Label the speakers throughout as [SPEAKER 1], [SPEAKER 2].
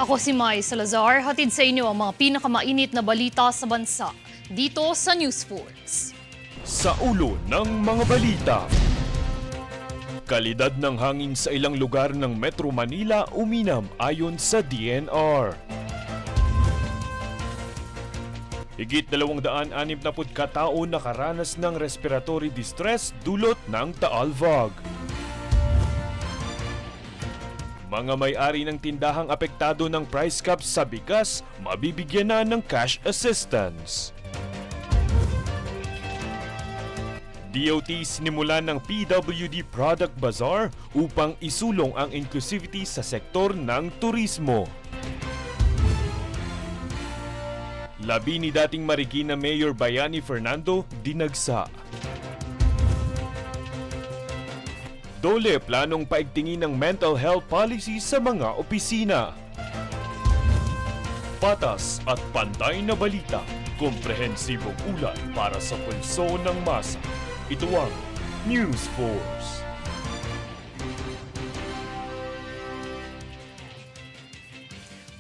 [SPEAKER 1] Ako si Mai Salazar, hatid sa inyo ang mga pinakamainit na balita sa bansa dito sa News Force.
[SPEAKER 2] Sa ulo ng mga balita. Kalidad ng hangin sa ilang lugar ng Metro Manila uminam ayon sa DNR. Higit 260 katao nakaranas ng respiratory distress dulot ng Taal Fog. Mga may-ari ng tindahang apektado ng price cap sa bigas, mabibigyan na ng cash assistance. DOT sinimulan ng PWD Product Bazaar upang isulong ang inclusivity sa sektor ng turismo. Labi ni dating Marikina Mayor Bayani Fernando dinagsa. Dole planong paigtingin ng mental health policy sa mga opisina. Patas at pantay na balita, komprehensibong ulat para sa pulso ng masa. Ito ang News Force.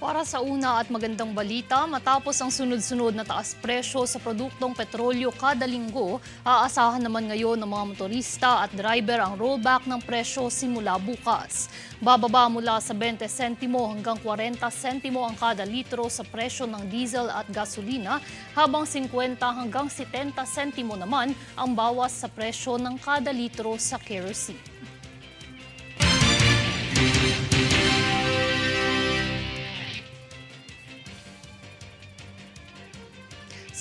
[SPEAKER 1] Para sa una at magandang balita, matapos ang sunod-sunod na taas presyo sa produktong petrolyo kada linggo, aasahan naman ngayon ng mga motorista at driver ang rollback ng presyo simula bukas. Bababa mula sa 20 sentimo hanggang 40 sentimo ang kada litro sa presyo ng diesel at gasolina, habang 50 hanggang 70 sentimo naman ang bawas sa presyo ng kada litro sa kerosene.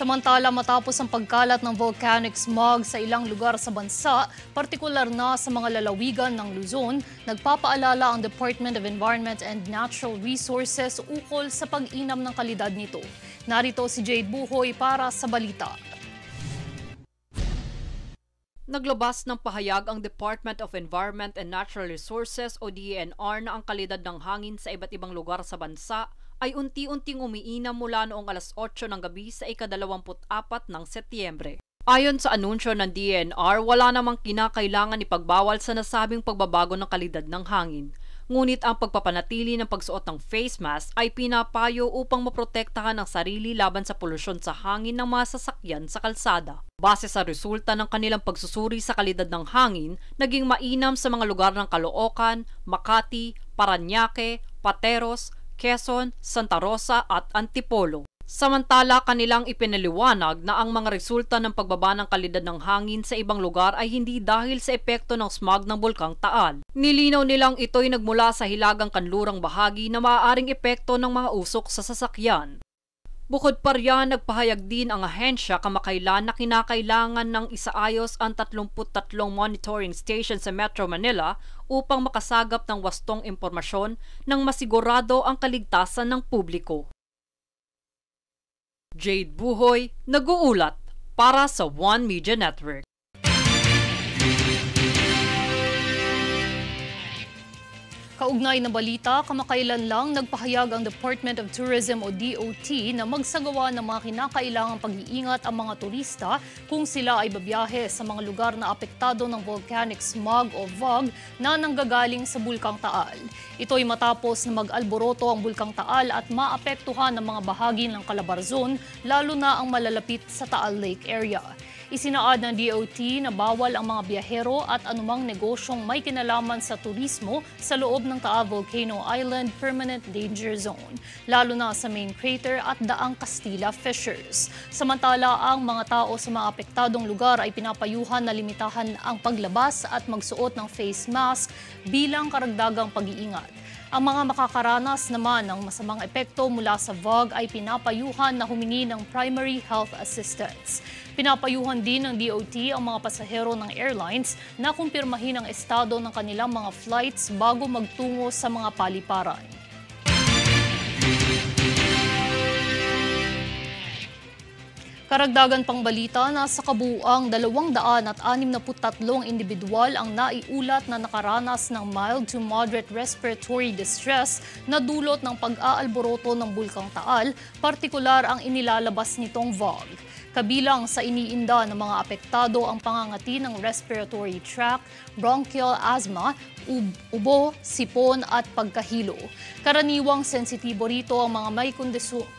[SPEAKER 1] Samantala, matapos ang pagkalat ng volcanic smog sa ilang lugar sa bansa, partikular na sa mga lalawigan ng Luzon, nagpapaalala ang Department of Environment and Natural Resources ukol sa pag-inam ng kalidad nito. Narito si Jade Buhoy para sa balita.
[SPEAKER 3] Naglabas ng pahayag ang Department of Environment and Natural Resources o DENR na ang kalidad ng hangin sa iba't ibang lugar sa bansa ay unti-unting umiinam mula noong alas 8 ng gabi sa ika-24 ng Setyembre. Ayon sa anunsyo ng DENR, wala namang kinakailangan ipagbawal sa nasabing pagbabago ng kalidad ng hangin. Ngunit ang pagpapanatili ng pagsuot ng face mask ay pinapayo upang maprotektahan ang sarili laban sa polusyon sa hangin ng mga sasakyan sa kalsada. Base sa resulta ng kanilang pagsusuri sa kalidad ng hangin, naging mainam sa mga lugar ng Caloocan, Makati, Parañaque, Pateros, Quezon, Santa Rosa at Antipolo. Samantala, kanilang ipinaliwanag na ang mga resulta ng pagbaba ng kalidad ng hangin sa ibang lugar ay hindi dahil sa epekto ng smog ng Bulkang Taal. Nilinaw nilang ito'y nagmula sa hilagang kanlurang bahagi na maaaring epekto ng mga usok sa sasakyan. Bukod pa riyan, nagpahayag din ang ahensya kamakailan na kinakailangan ng isaayos ang 33 monitoring station sa Metro Manila upang makasagap ng wastong impormasyon nang masigurado ang kaligtasan ng publiko. Jade Buhoy, nag-uulat para sa One Media Network.
[SPEAKER 1] Kaugnay na balita, kamakailan lang nagpahayag ang Department of Tourism o DOT na magsagawa ng mga kinakailangang pag-iingat ang mga turista kung sila ay babiyahe sa mga lugar na apektado ng volcanic smog o VOG na nanggagaling sa Bulkang Taal. Ito'y matapos na mag-alboroto ang Bulkang Taal at maapektuhan ang mga bahagi ng Calabarzon, lalo na ang malalapit sa Taal Lake area. Isinaad ng DOT na bawal ang mga biyahero at anumang negosyong may kinalaman sa turismo sa loob ng Taal Volcano Island Permanent Danger Zone, lalo na sa main crater at Daang Castilla Fissures. Samantala, ang mga tao sa mga apektadong lugar ay pinapayuhan na limitahan ang paglabas at magsuot ng face mask bilang karagdagang pag-iingat. Ang mga makakaranas naman ng masamang epekto mula sa VOG ay pinapayuhan na humingi ng primary health assistance. Pinapayuhan din ng DOT ang mga pasahero ng airlines na kumpirmahin ang estado ng kanilang mga flights bago magtungo sa mga paliparan. Karagdagan pang balita, nasa kabuuang 263 individual ang naiulat na nakaranas ng mild to moderate respiratory distress na dulot ng pag-aalboroto ng Bulkang Taal, partikular ang inilalabas nitong VOG. Kabilang sa iniinda ng mga apektado ang pangangati ng respiratory tract, bronchial asthma, ubo, sipon at pagkahilo. Karaniwang sensitibo rito ang mga may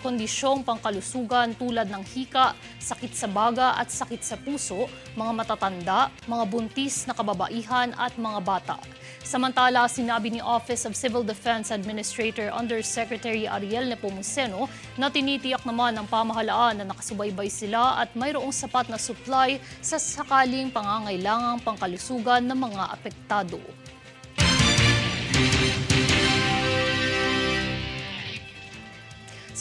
[SPEAKER 1] kondisyong pangkalusugan tulad ng hika, sakit sa baga at sakit sa puso, mga matatanda, mga buntis na kababaihan at mga bata. Samantala, sinabi ni Office of Civil Defense Administrator Undersecretary Ariel Nepomuceno na tinitiyak naman ng pamahalaan na nakasubaybay sila at mayroong sapat na supply sa sakaling pangangailangang pangkalusugan ng mga apektado.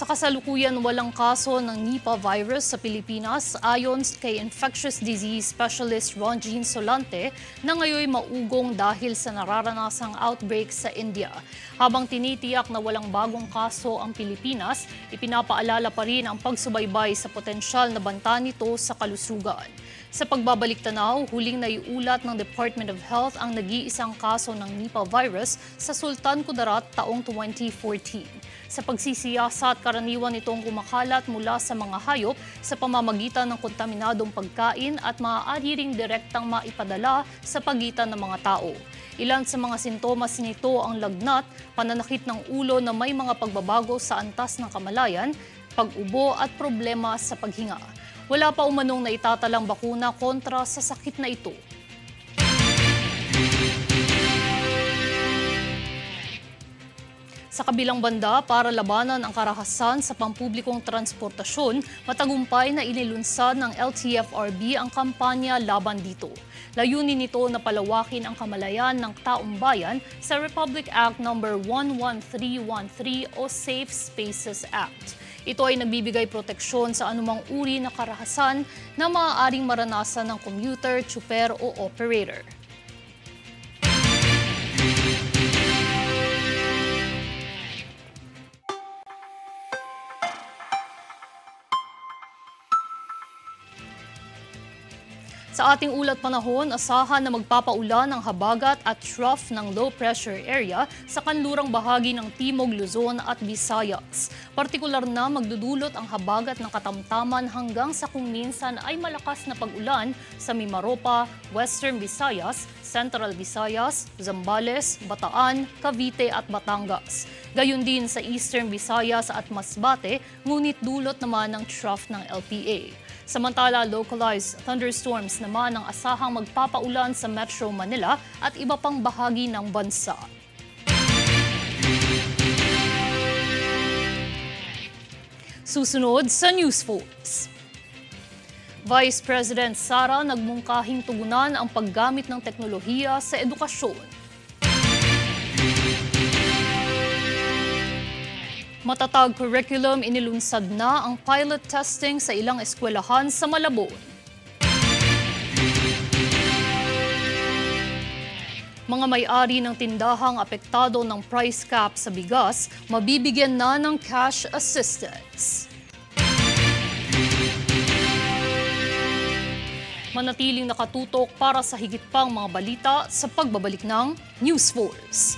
[SPEAKER 1] Sa kasalukuyan, walang kaso ng Nipah virus sa Pilipinas ayon kay infectious disease specialist Ron Jean Solante na ngayon maugong dahil sa nararanasang outbreak sa India. Habang tinitiyak na walang bagong kaso ang Pilipinas, ipinapaalala pa rin ang pagsubaybay sa potensyal na banta nito sa kalusugan. Sa pagbabalik tanaw, huling naiulat ng Department of Health ang nag-iisang kaso ng Nipah virus sa Sultan Kudarat taong 2014. Sa pagsisiyasat, karaniwan itong kumakalat mula sa mga hayop sa pamamagitan ng kontaminadong pagkain at maaari ring direktang maipadala sa pagitan ng mga tao. Ilan sa mga sintomas nito ang lagnat, pananakit ng ulo na may mga pagbabago sa antas ng kamalayan, pag-ubo at problema sa paghinga. Wala pa umanong naitatalang bakuna kontra sa sakit na ito. Sa kabilang banda, para labanan ang karahasan sa pampublikong transportasyon, matagumpay na inilunsad ng LTFRB ang kampanya laban dito. Layunin nito na palawakin ang kamalayan ng taong bayan sa Republic Act No. 11313 o Safe Spaces Act. Ito ay nagbibigay proteksyon sa anumang uri na karahasan na maaaring maranasan ng commuter, tsuper o operator. Sa ating ulat panahon, asahan na magpapaulan ang habagat at trough ng low pressure area sa kanlurang bahagi ng Timog Luzon at Visayas. Partikular na magdudulot ang habagat ng katamtaman hanggang sa kung minsan ay malakas na pag-ulan sa Mimaropa, Western Visayas, Central Visayas, Zambales, Bataan, Cavite at Batangas. Gayon din sa Eastern Visayas at Masbate, ngunit dulot naman ng trough ng LPA. Samantala, localized thunderstorms naman ang asahang magpapaulan sa Metro Manila at iba pang bahagi ng bansa. Susunod sa News Focus. Vice President Sara nagmungkahing tugunan ang paggamit ng teknolohiya sa edukasyon. Matatag curriculum, inilunsad na ang pilot testing sa ilang eskwelahan sa Malabon. Mga may-ari ng tindahang apektado ng price cap sa bigas, mabibigyan na ng cash assistance. Manatiling nakatutok para sa higit pang mga balita sa pagbabalik ng News Force.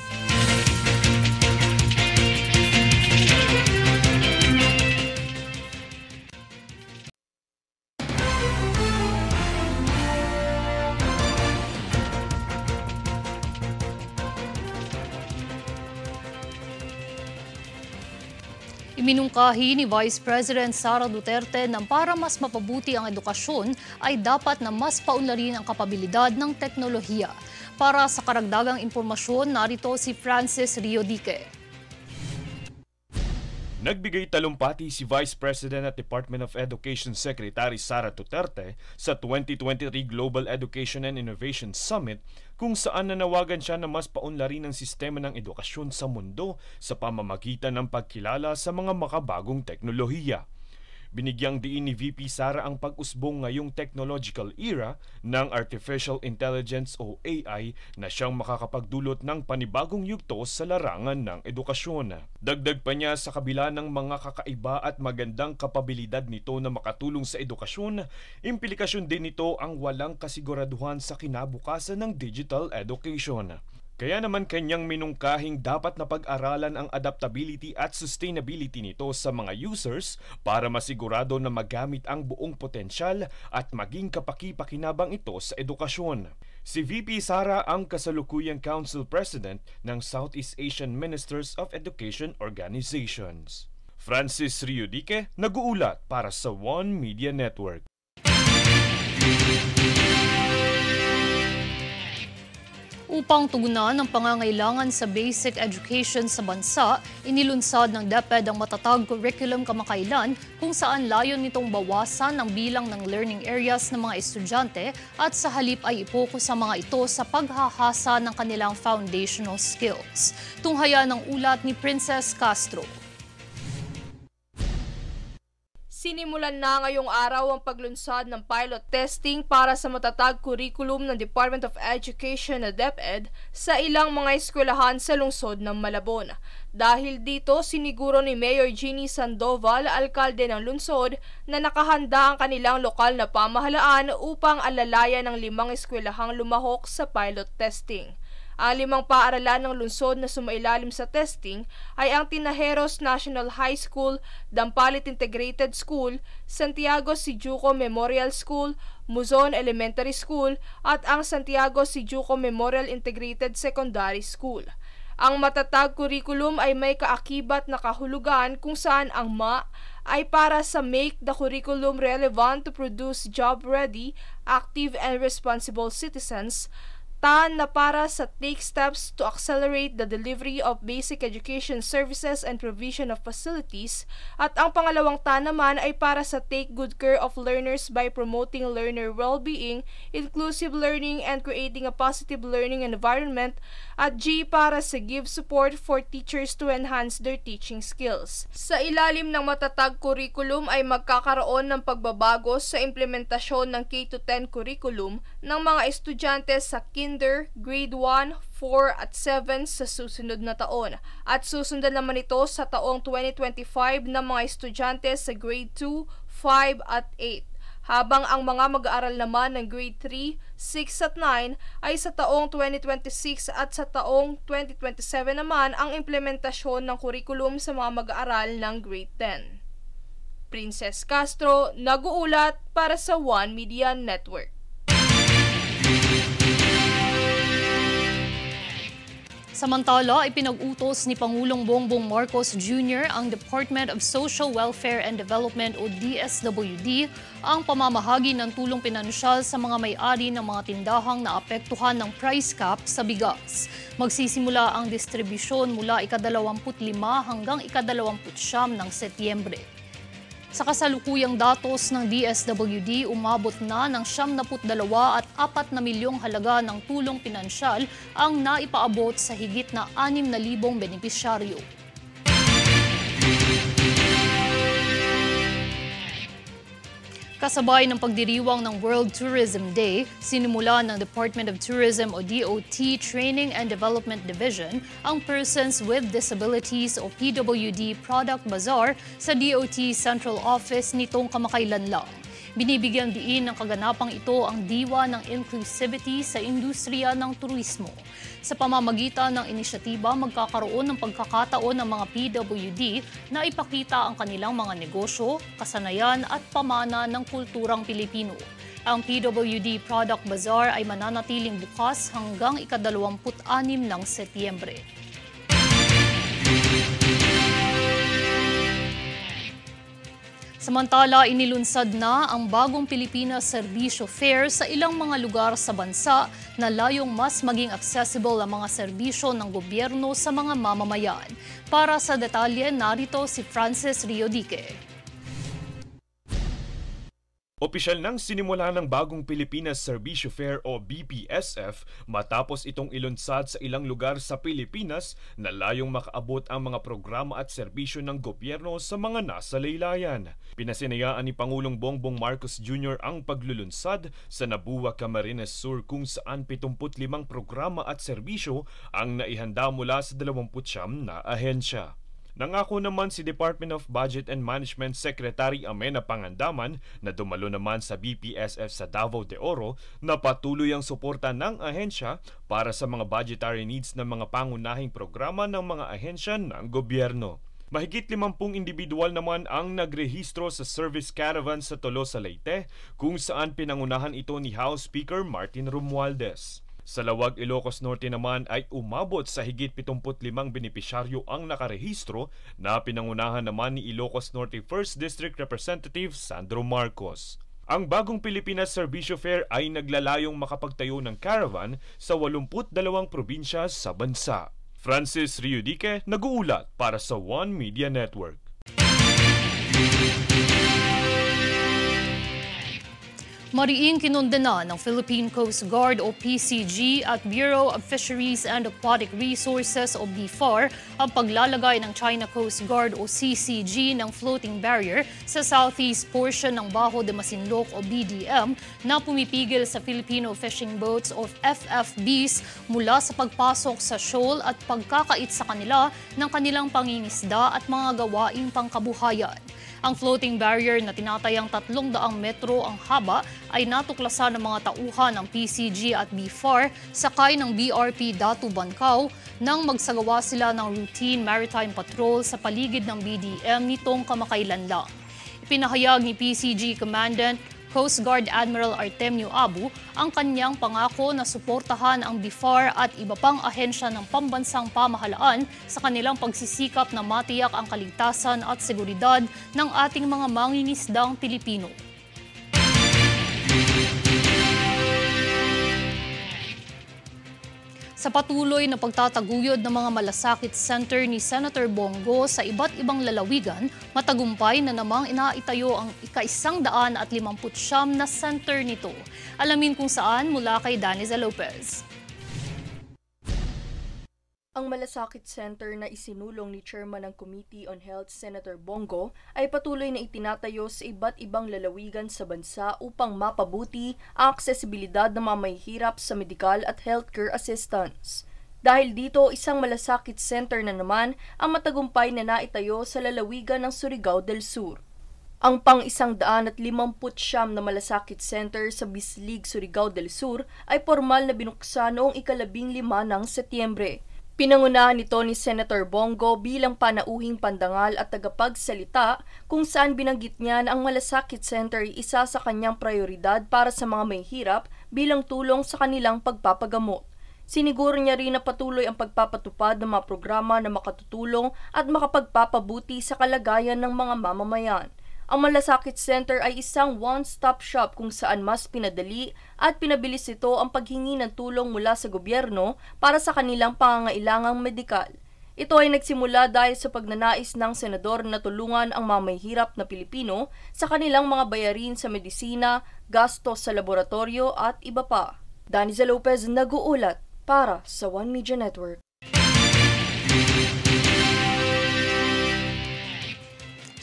[SPEAKER 1] Iminungkahi ni Vice President Sara Duterte na para mas mapabuti ang edukasyon ay dapat na mas paunlarin ang kapabilidad ng teknolohiya. Para sa karagdagang impormasyon, narito si Francis Riodique.
[SPEAKER 2] Nagbigay talumpati si Vice President at Department of Education Secretary Sara Duterte sa 2023 Global Education and Innovation Summit kung saan nanawagan siya na mas paunlarin ang sistema ng edukasyon sa mundo sa pamamagitan ng pagkilala sa mga makabagong teknolohiya. Binigyang diin ni VP Sara ang pag-usbong ngayong technological era ng Artificial Intelligence o AI na siyang makakapagdulot ng panibagong yugto sa larangan ng edukasyon. Dagdag pa niya sa kabila ng mga kakaiba at magandang kapabilidad nito na makatulong sa edukasyon, implikasyon din nito ang walang kasiguraduhan sa kinabukasan ng digital education. Kaya naman kanyang minungkahing dapat na pag-aralan ang adaptability at sustainability nito sa mga users para masigurado na magamit ang buong potensyal at maging kapaki-pakinabang ito sa edukasyon. Si VP Sara ang kasalukuyang Council President ng Southeast Asian Ministers of Education Organizations. Francis Riudique, nag-uulat para sa One Media Network.
[SPEAKER 1] Upang tugunan ang pangangailangan sa basic education sa bansa, inilunsad ng DepEd ang matatag curriculum kamakailan kung saan layon nitong bawasan ang bilang ng learning areas ng mga estudyante at sa halip ay ipokus sa mga ito sa paghahasa ng kanilang foundational skills. Tunghaya ng ulat ni Princess Castro.
[SPEAKER 4] Sinimulan na ngayong araw ang paglunsad ng pilot testing para sa matatag curriculum ng Department of Education na DepEd sa ilang mga eskwelahan sa lungsod ng Malabon. Dahil dito, siniguro ni Mayor Jeannie Sandoval, alkalde ng lungsod, na nakahanda ang kanilang lokal na pamahalaan upang alalayan ng 5 eskwelahang lumahok sa pilot testing. Ang 5 paaralan ng lungsod na sumailalim sa testing ay ang Tinajeros National High School, Dampalit Integrated School, Santiago Sijuco Memorial School, Muzon Elementary School at ang Santiago Sijuco Memorial Integrated Secondary School. Ang matatag curriculum ay may kaakibat na kahulugan kung saan ang MA ay para sa make the curriculum relevant to produce job-ready, active and responsible citizens, TAN na para sa take steps to accelerate the delivery of basic education services and provision of facilities, at ang pangalawang TAN naman ay para sa take good care of learners by promoting learner well-being, inclusive learning, and creating a positive learning environment, at G para sa give support for teachers to enhance their teaching skills. Sa ilalim ng matatag curriculum ay magkakaroon ng pagbabago sa implementasyon ng K-10 curriculum ng mga estudyante sa grade 1, 4 at 7 sa susunod na taon, at susundan naman ito sa taong 2025 ng mga estudyante sa grade 2, 5 at 8. Habang ang mga mag-aaral naman ng grade 3, 6 at 9 ay sa taong 2026 at sa taong 2027 naman ang implementasyon ng curriculum sa mga mag-aaral ng grade 10. Princess Castro, nag-uulat para sa One Media Network.
[SPEAKER 1] Samantala, ipinag-utos ni Pangulong Bongbong Marcos Jr. ang Department of Social Welfare and Development o DSWD ang pamamahagi ng tulong pinansyal sa mga may-ari ng mga tindahang naapektuhan ng price cap sa bigas. Magsisimula ang distribusyon mula ika-25 hanggang ika-29 ng Setyembre. Sa kasalukuyang datos ng DSWD, umabot na ng 72 at 4 na milyong halaga ng tulong pinansyal ang naipaabot sa higit na 6,000 benepisyaryo. Kasabay ng pagdiriwang ng World Tourism Day, sinimula ng Department of Tourism o DOT Training and Development Division ang Persons with Disabilities o PWD Product Bazaar sa DOT Central Office nitong kamakailan lang. Binibigyan diin ng kaganapang ito ang diwa ng inclusivity sa industriya ng turismo. Sa pamamagitan ng inisyatiba, magkakaroon ng pagkakataon ng mga PWD na ipakita ang kanilang mga negosyo, kasanayan at pamana ng kulturang Pilipino. Ang PWD Product Bazaar ay mananatiling bukas hanggang ika-26 ng Setyembre. Samantala, inilunsad na ang bagong Pilipinas Serbisyo Fair sa ilang mga lugar sa bansa na layong mas maging accessible ang mga serbisyo ng gobyerno sa mga mamamayan. Para sa detalye, narito si Francis Riudique.
[SPEAKER 2] Opisyal nang sinimula ng bagong Pilipinas Serbisyo Fair o BPSF matapos itong ilunsad sa ilang lugar sa Pilipinas na layong makaabot ang mga programa at serbisyo ng gobyerno sa mga nasa laylayan. Pinasinayaan ni Pangulong Bongbong Marcos Jr. ang paglulunsad sa Nabua, Camarines Sur kung saan 75 programa at serbisyo ang naihanda mula sa 29 na ahensya. Nangako naman si Department of Budget and Management Secretary Amena Pangandaman na dumalo naman sa BPSF sa Davao de Oro na patuloy ang suporta ng ahensya para sa mga budgetary needs ng mga pangunahing programa ng mga ahensya ng gobyerno. Mahigit 50 individual naman ang nagrehistro sa service caravan sa Tolosa, Leyte, kung saan pinangunahan ito ni House Speaker Martin Romualdez. Sa Lawag, Ilocos Norte naman ay umabot sa higit 75 benepisyaryo ang nakarehistro na pinangunahan naman ni Ilocos Norte 1st District Representative Sandro Marcos. Ang bagong Pilipinas Servicio Fair ay naglalayong makapagtayo ng caravan sa 82 probinsya sa bansa. Francis Riudique, nag-uulat para sa One Media Network.
[SPEAKER 1] Mariing kinondena ng Philippine Coast Guard o PCG at Bureau of Fisheries and Aquatic Resources o BFAR ang paglalagay ng China Coast Guard o CCG ng floating barrier sa southeast portion ng Bajo de Masinloc o BDM na pumipigil sa Filipino fishing boats o FFBs mula sa pagpasok sa shoal at pagkakait sa kanila ng kanilang pangingisda at mga gawaing pangkabuhayan. Ang floating barrier na tinatayang 300 metro ang haba ay natuklasan ng mga tauhan ng PCG at BFAR sakay ng BRP Datu Bancao nang magsagawa sila ng routine maritime patrol sa paligid ng BDM nitong kamakailan lang. Ipinahayag ni PCG Commandant Coast Guard Admiral Artemio Abu ang kanyang pangako na suportahan ang BFAR at iba pang ahensya ng pambansang pamahalaan sa kanilang pagsisikap na matiyak ang kaligtasan at seguridad ng ating mga mangingisdang Pilipino. Sa patuloy na pagtataguyod ng mga malasakit center ni Senator Bongo sa iba't ibang lalawigan, matagumpay na namang inaitayo ang ika-159 na center nito. Alamin kung saan mula kay Daniza Lopez.
[SPEAKER 5] Ang Malasakit Center na isinulong ni Chairman ng Committee on Health Senator Bongo ay patuloy na itinatayo sa iba't ibang lalawigan sa bansa upang mapabuti ang aksesibilidad ng mga mahihirap sa medical at healthcare assistance. Dahil dito, isang Malasakit Center na naman ang matagumpay na naitayo sa lalawigan ng Surigao del Sur. Ang pang-159 na Malasakit Center sa Bislig, Surigao del Sur ay formal na binuksan noong ika-15 ng Setyembre. Pinangunahan ito ni Senator Bongo bilang panauhing pandangal at tagapagsalita kung saan binanggit niya na ang Malasakit Center ay isa sa kanyang prioridad para sa mga mahihirap bilang tulong sa kanilang pagpapagamot. Siniguro niya rin na patuloy ang pagpapatupad ng mga programa na makatutulong at makapagpapabuti sa kalagayan ng mga mamamayan. Ang Malasakit Center ay isang one-stop shop kung saan mas pinadali at pinabilis ito ang paghingi ng tulong mula sa gobyerno para sa kanilang pangangailangang medikal. Ito ay nagsimula dahil sa pagnanais ng senador na tulungan ang mga mahihirap na Pilipino sa kanilang mga bayarin sa medisina, gastos sa laboratorio at iba pa. Daniza Lopez, nag-uulat para sa One Media Network.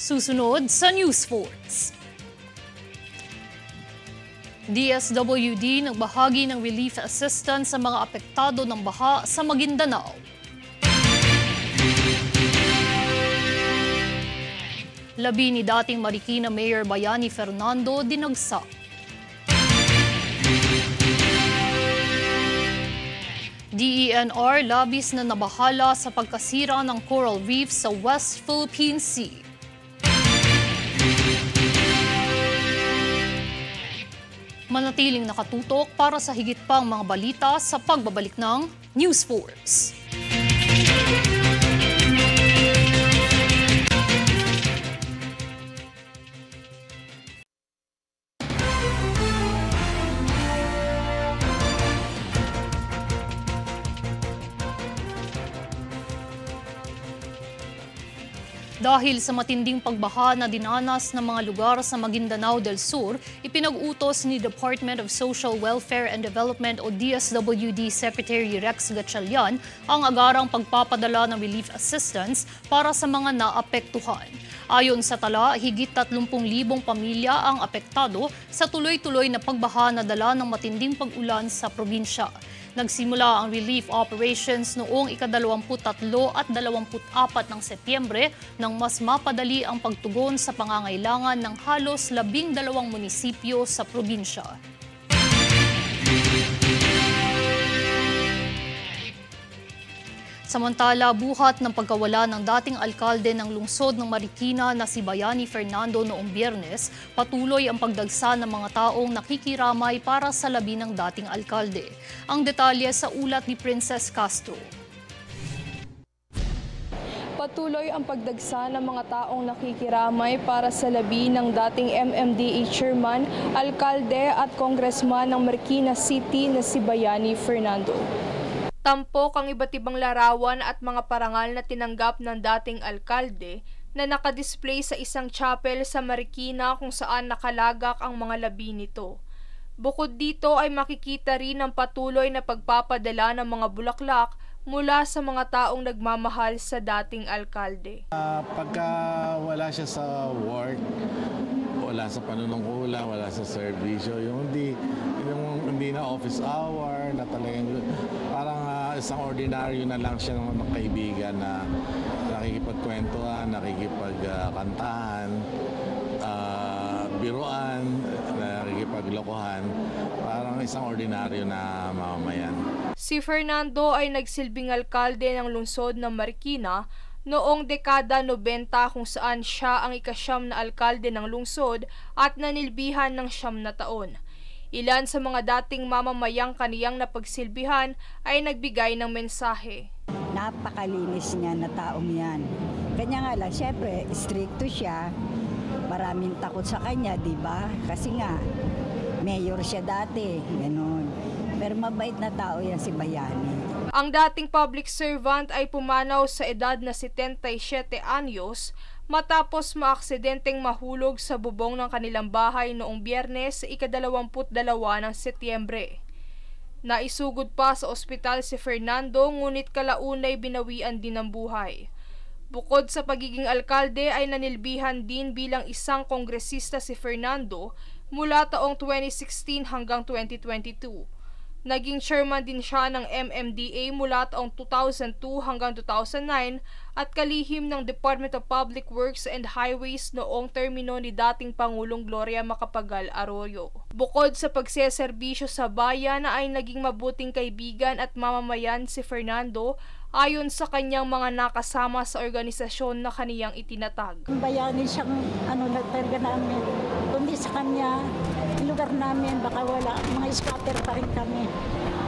[SPEAKER 1] Susunod sa News Sports. DSWD nagbahagi ng relief assistance sa mga apektado ng baha sa Maguindanao. Labi ni dating Marikina Mayor Bayani Fernando dinagsa. DENR labis na nabahala sa pagkasira ng coral reef sa West Philippine Sea. Manatiling nakatutok para sa higit pang mga balita sa pagbabalik ng News Force. Dahil sa matinding pagbaha na dinanas ng mga lugar sa Maguindanao del Sur, ipinag-utos ni Department of Social Welfare and Development o DSWD Secretary Rex Gatchalian ang agarang pagpapadala ng relief assistance para sa mga naapektuhan. Ayon sa tala, higit 30,000 pamilya ang apektado sa tuloy-tuloy na pagbaha na dala ng matinding pag-ulan sa probinsya. Nagsimula ang relief operations noong ika-23 at 24 ng Setyembre nang mas mapadali ang pagtugon sa pangangailangan ng halos 12 munisipyo sa probinsya. Samantala, buhat ng pagkawala ng dating alkalde ng lungsod ng Marikina na si Bayani Fernando noong Biyernes, patuloy ang pagdagsa ng mga taong nakikiramay para sa labi ng dating alkalde. Ang detalye sa ulat ni Princess Castro.
[SPEAKER 4] Patuloy ang pagdagsa ng mga taong nakikiramay para sa labi ng dating MMDA chairman, alkalde at congressman ng Marikina City na si Bayani Fernando. Tampok ang iba't ibang larawan at mga parangal na tinanggap ng dating alkalde na nakadisplay sa isang chapel sa Marikina kung saan nakalagak ang mga labi nito. Bukod dito ay makikita rin ang patuloy na pagpapadala ng mga bulaklak mula sa mga taong nagmamahal sa dating alkalde.
[SPEAKER 6] Pagka wala siya sa work, wala sa panunungkulan, wala sa serbisyo, yung hindi na office hour, na talagang parang isang ordinaryo na lang siya ng kaibigan na nakikipagkwentuhan, nakikipagkantahan, biruan, nakikipaglokohan, parang isang ordinaryo na mamamayan.
[SPEAKER 4] Si Fernando ay nagsilbing alkalde ng lungsod ng Marikina noong dekada 90 kung saan siya ang ika-9 na alkalde ng lungsod at nanilbihan ng 9 na taon. Ilan sa mga dating mamamayang kaniyang napagsilbihan ay nagbigay ng mensahe.
[SPEAKER 7] Napakalinis niya na taong yan. Kanya nga lang, syempre, stricto siya. Maraming takot sa kanya, di ba? Kasi nga, mayor siya dati, gano'n. Pero mabait na tao yan si Bayani.
[SPEAKER 4] Ang dating public servant ay pumanaw sa edad na 77 anyos matapos maaksidenteng mahulog sa bubong ng kanilang bahay noong Biyernes sa ika-22 ng Setyembre. Naisugod pa sa ospital si Fernando ngunit kalaunay binawian din ng buhay. Bukod sa pagiging alkalde ay nanilbihan din bilang isang kongresista si Fernando mula taong 2016 hanggang 2022. Naging chairman din siya ng MMDA mula taong 2002 hanggang 2009 at kalihim ng Department of Public Works and Highways noong termino ni dating Pangulong Gloria Macapagal Arroyo. Bukod sa pagseserbisyo sa bayan ay naging mabuting kaibigan at mamamayan si Fernando ayon sa kanyang mga nakasama sa organisasyon na kaniyang itinatag.
[SPEAKER 7] Bayani siyang nagtarga namin. Kundi sa kanya, lugar namin, baka wala, mga scatter pa rin kami.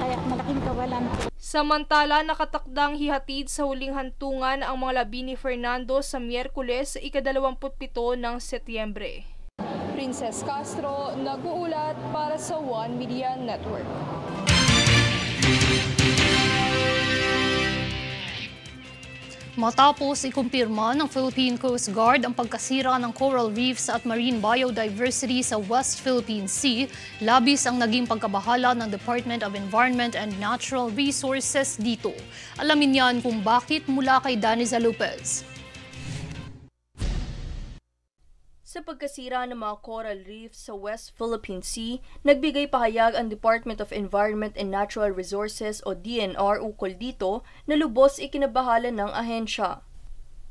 [SPEAKER 7] Kaya malaking kawalan.
[SPEAKER 4] Samantala, nakatakdang hihatid sa huling hantungan ang mga labi ni Fernando sa Miyerkules, ika-27 ng Setyembre. Princess Castro, nag-uulat para sa One Media Network.
[SPEAKER 1] Matapos ikumpirma ng Philippine Coast Guard ang pagkasira ng coral reefs at marine biodiversity sa West Philippine Sea, labis ang naging pagkabahala ng Department of Environment and Natural Resources dito. Alamin yan kung bakit mula kay Daniza Lopez.
[SPEAKER 5] Sa pagkasira ng mga coral reefs sa West Philippine Sea, nagbigay pahayag ang Department of Environment and Natural Resources o DNR ukol dito na lubos ikinabahala ng ahensya.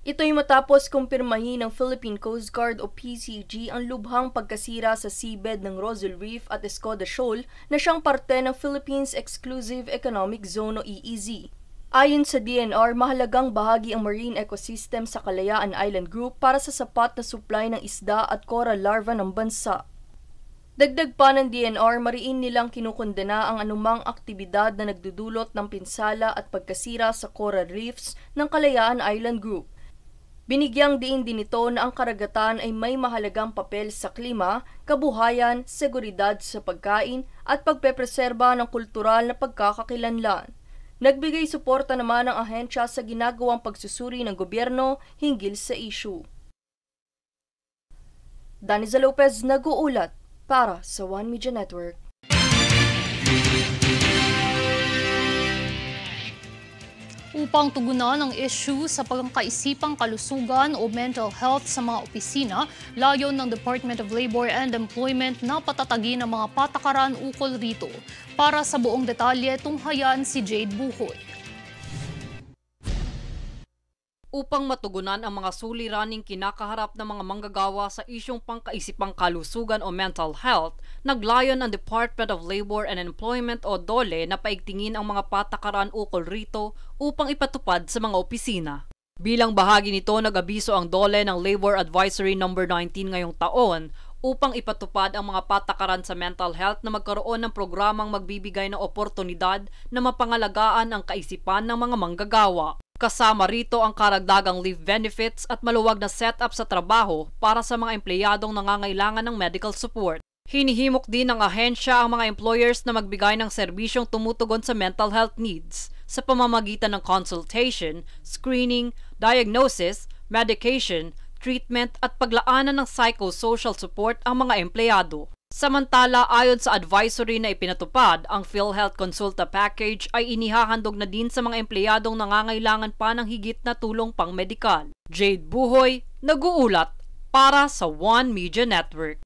[SPEAKER 5] Ito'y matapos kumpirmahin ng Philippine Coast Guard o PCG ang lubhang pagkasira sa seabed ng Rosal Reef at Escoda Shoal na siyang parte ng Philippines Exclusive Economic Zone o EEZ. Ayon sa DNR, mahalagang bahagi ang marine ecosystem sa Kalayaan Island Group para sa sapat na supply ng isda at coral larva ng bansa. Dagdag pa ng DNR, mariin nilang kinukondena ang anumang aktibidad na nagdudulot ng pinsala at pagkasira sa coral reefs ng Kalayaan Island Group. Binigyang diin din ito na ang karagatan ay may mahalagang papel sa klima, kabuhayan, seguridad sa pagkain at pagpepreserba ng kultural na pagkakakilanlan. Nagbigay suporta naman ang ahensya sa ginagawang pagsusuri ng gobyerno hinggil sa issue. Daniza Lopez nag-uulat para sa One Media Network.
[SPEAKER 1] Upang tugunan ang issue sa pagkakaisipang kalusugan o mental health sa mga opisina, layon ng Department of Labor and Employment na patatagin ang mga patakaran ukol rito. Para sa buong detalye, tunghayan si Jade Buhoy.
[SPEAKER 3] Upang matugunan ang mga suliraning kinakaharap ng mga manggagawa sa isyong pangkaisipang kalusugan o mental health, naglayon ang Department of Labor and Employment o DOLE na paigtingin ang mga patakaran ukol rito upang ipatupad sa mga opisina. Bilang bahagi nito, nag-abiso ang DOLE ng Labor Advisory No. 19 ngayong taon upang ipatupad ang mga patakaran sa mental health na magkaroon ng programang magbibigay ng oportunidad na mapangalagaan ang kaisipan ng mga manggagawa. Kasama rito ang karagdagang leave benefits at maluwag na setup sa trabaho para sa mga empleyadong nangangailangan ng medical support. Hinihimok din ng ahensya ang mga employers na magbigay ng serbisyong tumutugon sa mental health needs sa pamamagitan ng consultation, screening, diagnosis, medication, treatment at paglaanan ng psychosocial support ang mga empleyado. Samantala, ayon sa advisory na ipinatupad, ang PhilHealth Consulta Package ay inihahandog na din sa mga empleyadong nangangailangan pa ng higit na tulong pang-medikal. Jade Buhoy, nag-uulat para sa One Media Network.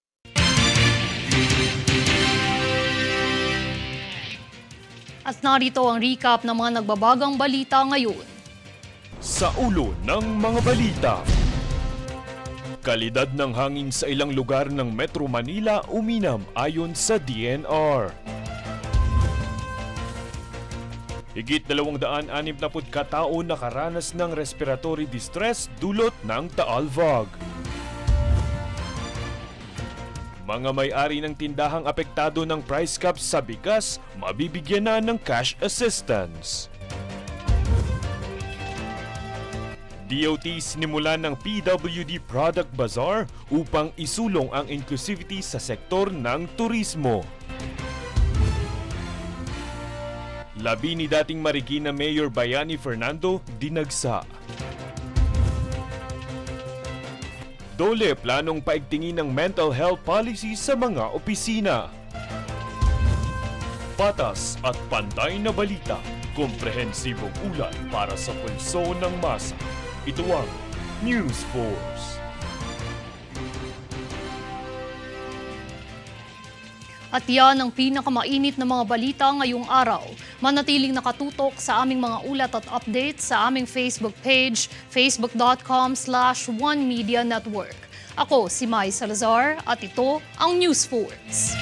[SPEAKER 1] At narito ang recap ng mga nagbabagang balita ngayon.
[SPEAKER 2] Sa ulo ng mga balita. Kalidad ng hangin sa ilang lugar ng Metro Manila uminam ayon sa DNR. Higit 260 katao nakaranas ng respiratory distress dulot ng Taalvag. Mga may-ari ng tindahang apektado ng price cap sa bigas, mabibigyan na ng cash assistance. DOT sinimulan ng PWD Product Bazaar upang isulong ang inclusivity sa sektor ng turismo. Labi ni dating Marikina Mayor Bayani Fernando dinagsa. DOLE planong paigtingin ng mental health policy sa mga opisina. Patas at pantay na balita, komprehensibong ulat para sa pulso ng masa. Ito ang News Force.
[SPEAKER 1] At yan ang pinakamainit na mga balita ngayong araw. Manatiling nakatutok sa aming mga ulat at updates sa aming Facebook page, facebook.com/OneMediaNetwork. Ako si Mai Salazar at ito ang News Force.